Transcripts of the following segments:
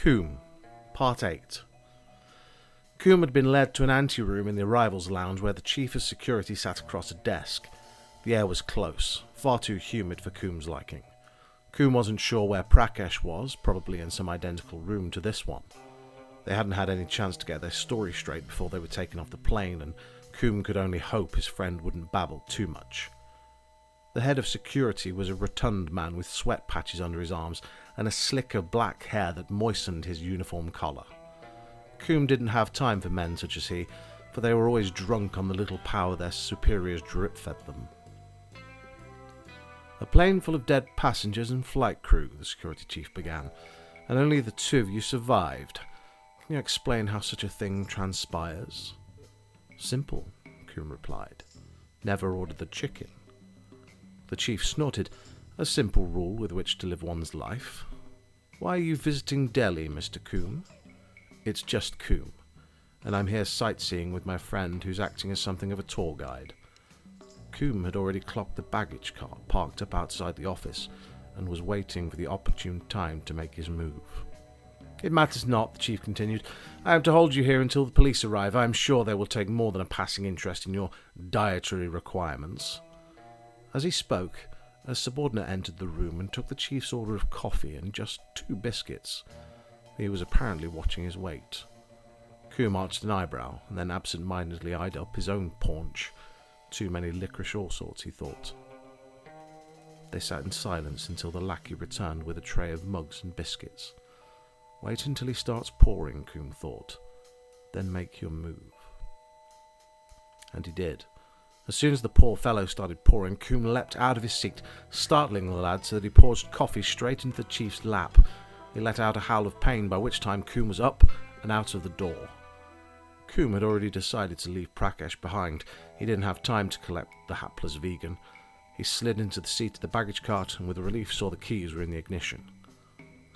Coombe, Part 8. Coombe had been led to an anteroom in the arrivals lounge where the chief of security sat across a desk. The air was close, far too humid for Coombe's liking. Coombe wasn't sure where Prakesh was, probably in some identical room to this one. They hadn't had any chance to get their story straight before they were taken off the plane, and Coombe could only hope his friend wouldn't babble too much. The head of security was a rotund man with sweat patches under his arms and a slick of black hair that moistened his uniform collar. Coombe didn't have time for men such as he, for they were always drunk on the little power their superiors drip-fed them. "A plane full of dead passengers and flight crew," the security chief began, "and only the two of you survived. Can you explain how such a thing transpires?" "Simple," Coombe replied. "Never order the chicken." The chief snorted. "A simple rule with which to live one's life. Why are you visiting Delhi, Mr. Coombe?" "It's just Coombe, and I'm here sightseeing with my friend who's acting as something of a tour guide." Coombe had already clocked the baggage cart parked up outside the office and was waiting for the opportune time to make his move. "It matters not," the chief continued. "I am to hold you here until the police arrive. I am sure they will take more than a passing interest in your dietary requirements." As he spoke, a subordinate entered the room and took the chief's order of coffee and just 2 biscuits. He was apparently watching his weight. Coombe arched an eyebrow and then absent-mindedly eyed up his own paunch. Too many licorice all sorts, he thought. They sat in silence until the lackey returned with a tray of mugs and biscuits. "Wait until he starts pouring," Coombe thought. "Then make your move." And he did. As soon as the poor fellow started pouring, Coombe leapt out of his seat, startling the lad so that he poured coffee straight into the chief's lap. He let out a howl of pain, by which time Coombe was up and out of the door. Coombe had already decided to leave Prakesh behind. He didn't have time to collect the hapless vegan. He slid into the seat of the baggage cart and with relief saw the keys were in the ignition.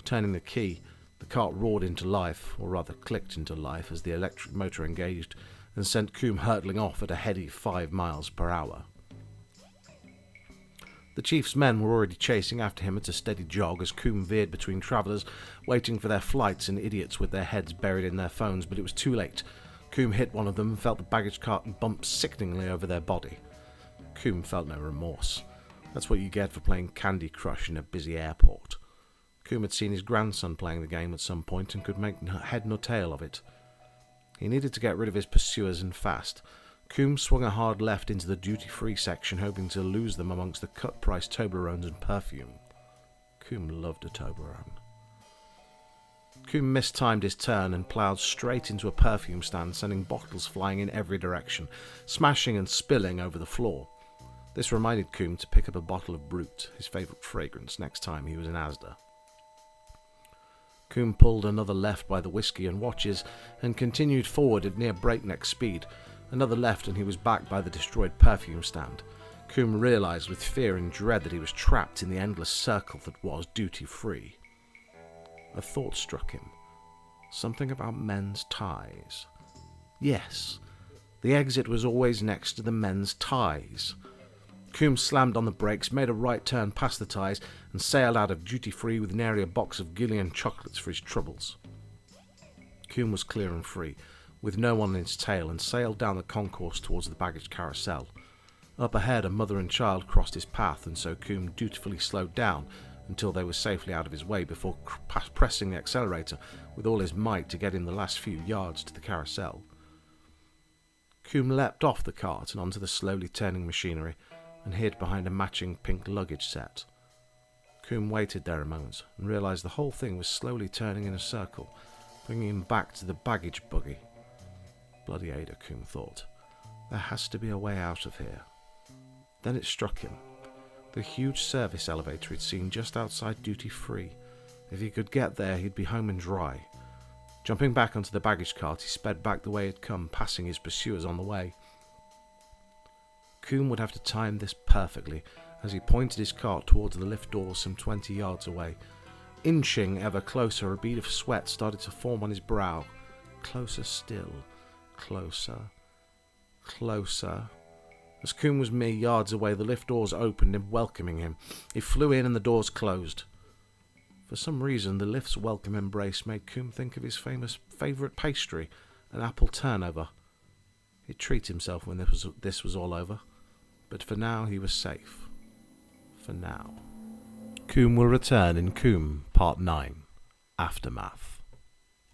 Turning the key, the cart roared into life, or rather clicked into life as the electric motor engaged, and sent Coombe hurtling off at a heady 5 miles per hour. The chief's men were already chasing after him at a steady jog as Coombe veered between travellers, waiting for their flights and idiots with their heads buried in their phones, but it was too late. Coombe hit one of them and felt the baggage cart bump sickeningly over their body. Coombe felt no remorse. That's what you get for playing Candy Crush in a busy airport. Coombe had seen his grandson playing the game at some point and could make head nor tail of it. He needed to get rid of his pursuers and fast. Coombe swung a hard left into the duty-free section, hoping to lose them amongst the cut-price Toblerones and perfume. Coombe loved a Toblerone. Coombe mistimed his turn and ploughed straight into a perfume stand, sending bottles flying in every direction, smashing and spilling over the floor. This reminded Coombe to pick up a bottle of Brut, his favourite fragrance, next time he was in Asda. Coombe pulled another left by the whiskey and watches and continued forward at near breakneck speed. Another left and he was back by the destroyed perfume stand. Coombe realised with fear and dread that he was trapped in the endless circle that was duty-free. A thought struck him. Something about men's ties. Yes, the exit was always next to the men's ties. Coombe slammed on the brakes, made a right turn past the ties, and sailed out of duty-free with nary a box of Gillian chocolates for his troubles. Coombe was clear and free, with no one in his tail, and sailed down the concourse towards the baggage carousel. Up ahead, a mother and child crossed his path, and so Coombe dutifully slowed down until they were safely out of his way before pressing the accelerator with all his might to get him the last few yards to the carousel. Coombe leapt off the cart and onto the slowly turning machinery, and hid behind a matching pink luggage set. Coombe waited there a moment and realised the whole thing was slowly turning in a circle, bringing him back to the baggage buggy. Bloody Ada, Coombe thought. There has to be a way out of here. Then it struck him. The huge service elevator he'd seen just outside duty-free. If he could get there, he'd be home and dry. Jumping back onto the baggage cart, he sped back the way he'd come, passing his pursuers on the way. Coombe would have to time this perfectly as he pointed his cart towards the lift doors some 20 yards away. Inching ever closer, a bead of sweat started to form on his brow. Closer still. Closer. Closer. As Coombe was mere yards away, the lift doors opened in welcoming him. He flew in and the doors closed. For some reason, the lift's welcome embrace made Coombe think of his famous favourite pastry, an apple turnover. He'd treat himself when this was all over, but for now he was safe. For now. Coombe will return in Coombe Part 9, Aftermath.